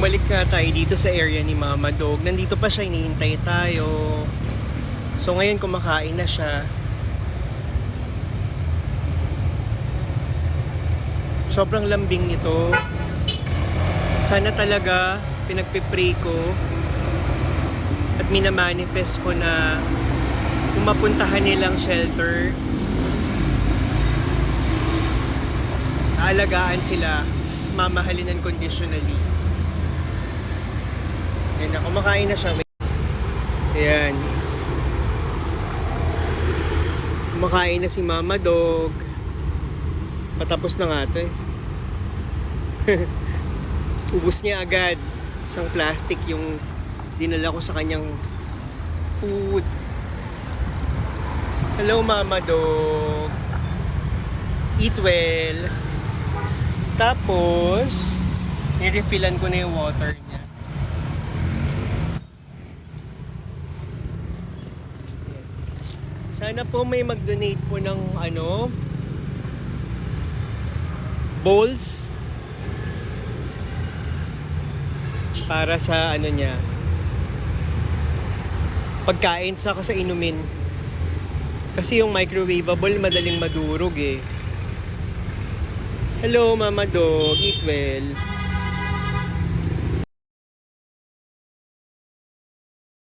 Bumalik nga tayo dito sa area ni Mama Dog. Nandito pa siya, hinihintay tayo. So ngayon kumakain na siya. Sobrang lambing nito. Sana talaga pinagpipray ko at minamanifest ko na kung mapuntahan nilang shelter, aalagaan sila, mamahalin unconditionally. Ayan na, kumakain na siya. Ayan. Kumakain na si Mama Dog. Patapos na nga ito eh. Ubus niya agad. Isang plastic yung dinala ko sa kanyang food. Hello Mama Dog. Eat well. Tapos, i-refillan ko na yung water niya. Sana po may mag-donate po ng bowls para sa niya, pagkain sa inumin. Kasi yung microwavable madaling madurog eh. Hello Mama Dog, eat well.